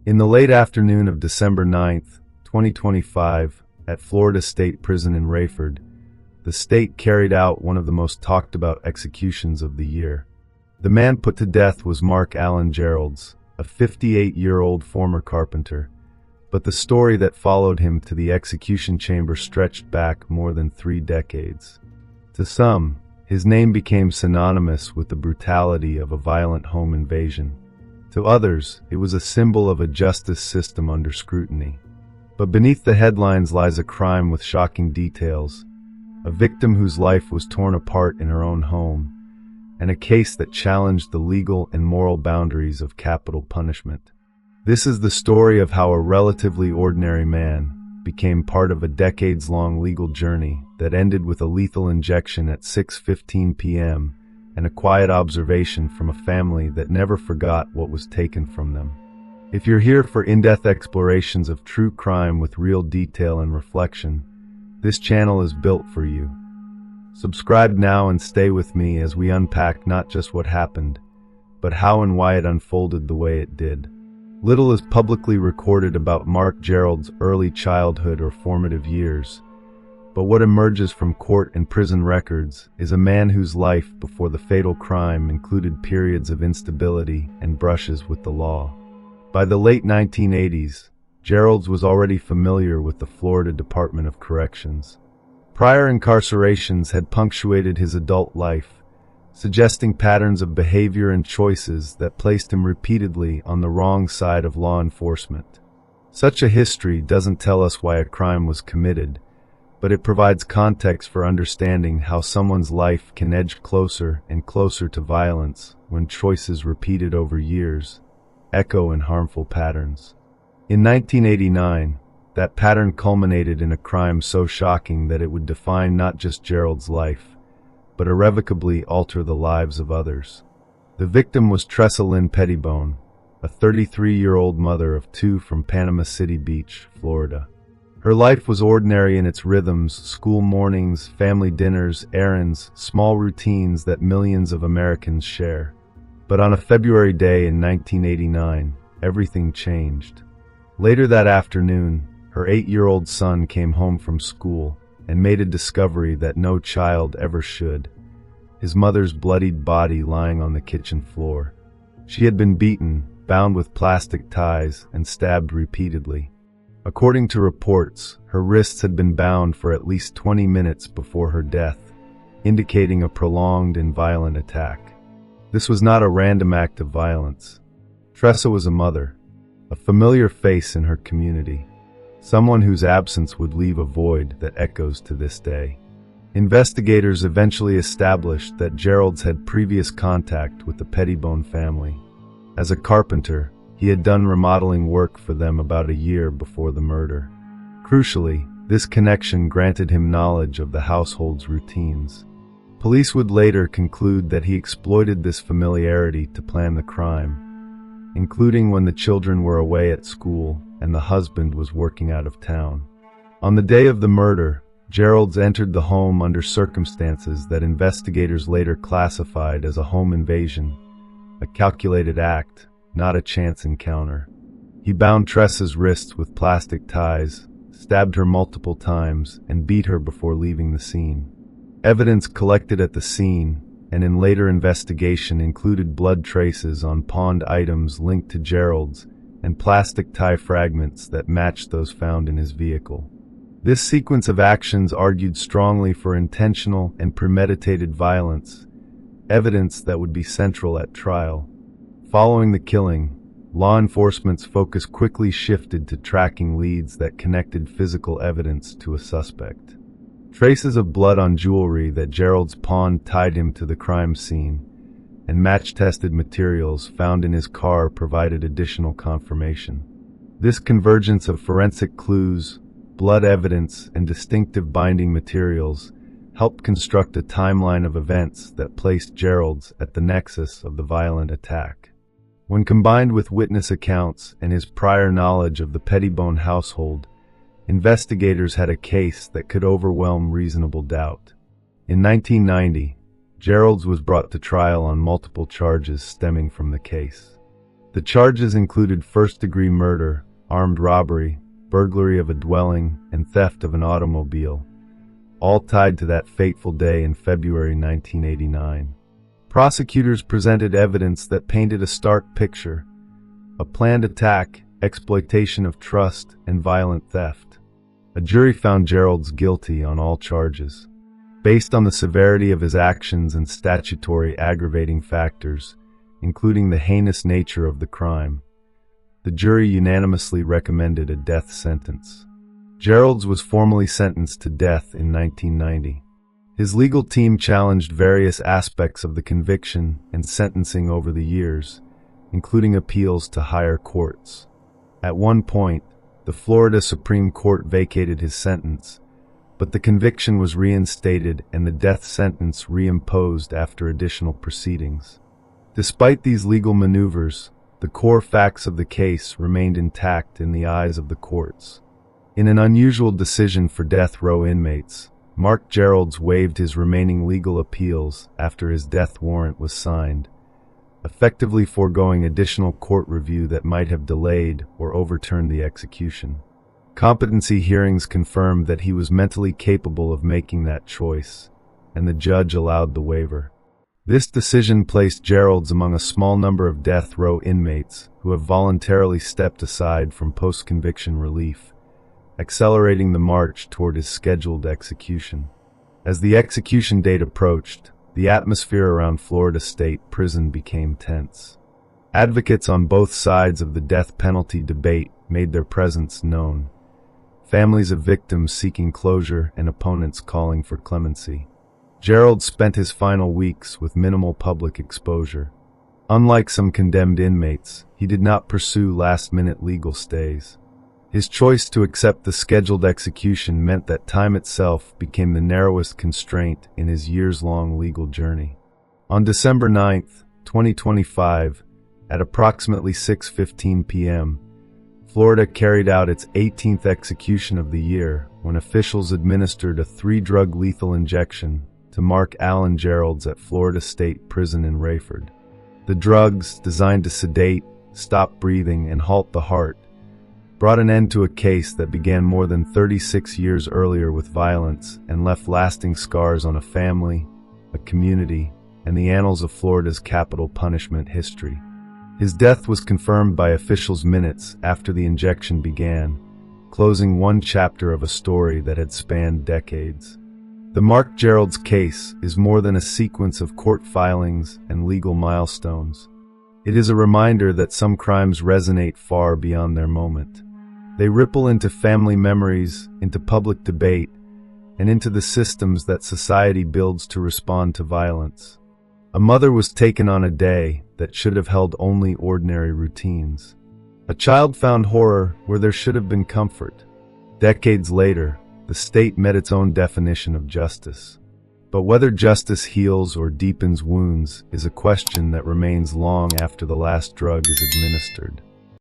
In the late afternoon of December 9th, 2025, at Florida State Prison in Rayford, the state carried out one of the most talked about executions of the year. The man put to death was Allan Geralds, a 58-year-old former carpenter, but the story that followed him to the execution chamber stretched back more than 3 decades. To some, his name became synonymous with the brutality of a violent home invasion. To others, it was a symbol of a justice system under scrutiny. But beneath the headlines lies a crime with shocking details, a victim whose life was torn apart in her own home, and a case that challenged the legal and moral boundaries of capital punishment. This is the story of how a relatively ordinary man became part of a decades-long legal journey that ended with a lethal injection at 6:15 p.m. and a quiet observation from a family that never forgot what was taken from them. If you're here for in-depth explorations of true crime with real detail and reflection, this channel is built for you. Subscribe now and stay with me as we unpack not just what happened, but how and why it unfolded the way it did. Little is publicly recorded about Geralds' early childhood or formative years, but what emerges from court and prison records is a man whose life before the fatal crime included periods of instability and brushes with the law. By the late 1980s, Geralds was already familiar with the Florida Department of Corrections. Prior incarcerations had punctuated his adult life, suggesting patterns of behavior and choices that placed him repeatedly on the wrong side of law enforcement. Such a history doesn't tell us why a crime was committed, but it provides context for understanding how someone's life can edge closer and closer to violence when choices repeated over years echo in harmful patterns. In 1989, that pattern culminated in a crime so shocking that it would define not just Gerald's life, but irrevocably alter the lives of others. The victim was Tressa Lynn Pettibone, a 33-year-old mother of 2 from Panama City Beach, Florida. Her life was ordinary in its rhythms: school mornings, family dinners, errands, small routines that millions of Americans share. But on a February day in 1989, everything changed. Later that afternoon, her 8-year-old son came home from school and made a discovery that no child ever should: his mother's bloodied body lying on the kitchen floor. She had been beaten, bound with plastic ties, and stabbed repeatedly. According to reports, her wrists had been bound for at least 20 minutes before her death, indicating a prolonged and violent attack. This was not a random act of violence. Tressa was a mother, a familiar face in her community, someone whose absence would leave a void that echoes to this day. Investigators eventually established that Geralds had previous contact with the Pettibone family. As a carpenter, he had done remodeling work for them about a year before the murder. Crucially, this connection granted him knowledge of the household's routines. Police would later conclude that he exploited this familiarity to plan the crime, including when the children were away at school and the husband was working out of town. On the day of the murder, Geralds entered the home under circumstances that investigators later classified as a home invasion, a calculated act, not a chance encounter. He bound Tressa's wrists with plastic ties, stabbed her multiple times, and beat her before leaving the scene. Evidence collected at the scene and in later investigation included blood traces on pawned items linked to Geralds and plastic tie fragments that matched those found in his vehicle. This sequence of actions argued strongly for intentional and premeditated violence, evidence that would be central at trial. Following the killing, law enforcement's focus quickly shifted to tracking leads that connected physical evidence to a suspect. Traces of blood on jewelry that Geralds pawned tied him to the crime scene, and match-tested materials found in his car provided additional confirmation. This convergence of forensic clues, blood evidence, and distinctive binding materials helped construct a timeline of events that placed Geralds at the nexus of the violent attack. When combined with witness accounts and his prior knowledge of the Pettibone household, investigators had a case that could overwhelm reasonable doubt. In 1990, Geralds was brought to trial on multiple charges stemming from the case. The charges included first-degree murder, armed robbery, burglary of a dwelling, and theft of an automobile, all tied to that fateful day in February 1989. Prosecutors presented evidence that painted a stark picture: a planned attack, exploitation of trust, and violent theft. A jury found Geralds guilty on all charges. Based on the severity of his actions and statutory aggravating factors, including the heinous nature of the crime, the jury unanimously recommended a death sentence. Geralds was formally sentenced to death in 1990. His legal team challenged various aspects of the conviction and sentencing over the years, including appeals to higher courts. At one point, the Florida Supreme Court vacated his sentence, but the conviction was reinstated and the death sentence reimposed after additional proceedings. Despite these legal maneuvers, the core facts of the case remained intact in the eyes of the courts. In an unusual decision for death row inmates, Mark Geralds waived his remaining legal appeals after his death warrant was signed, effectively foregoing additional court review that might have delayed or overturned the execution. Competency hearings confirmed that he was mentally capable of making that choice, and the judge allowed the waiver. This decision placed Geralds among a small number of death row inmates who have voluntarily stepped aside from post-conviction relief, accelerating the march toward his scheduled execution. As the execution date approached, the atmosphere around Florida State Prison became tense. Advocates on both sides of the death penalty debate made their presence known, families of victims seeking closure and opponents calling for clemency. Geralds spent his final weeks with minimal public exposure. Unlike some condemned inmates, he did not pursue last-minute legal stays. His choice to accept the scheduled execution meant that time itself became the narrowest constraint in his years-long legal journey. On December 9, 2025, at approximately 6:15 p.m., Florida carried out its 18th execution of the year when officials administered a 3-drug lethal injection to Mark Allan Geralds at Florida State Prison in Rayford. The drugs, designed to sedate, stop breathing, and halt the heart, brought an end to a case that began more than 36 years earlier with violence and left lasting scars on a family, a community, and the annals of Florida's capital punishment history. His death was confirmed by officials minutes after the injection began, closing one chapter of a story that had spanned decades. The Mark Geralds case is more than a sequence of court filings and legal milestones. It is a reminder that some crimes resonate far beyond their moment. They ripple into family memories, into public debate, and into the systems that society builds to respond to violence. A mother was taken on a day that should have held only ordinary routines. A child found horror where there should have been comfort. Decades later, the state met its own definition of justice. But whether justice heals or deepens wounds is a question that remains long after the last drug is administered.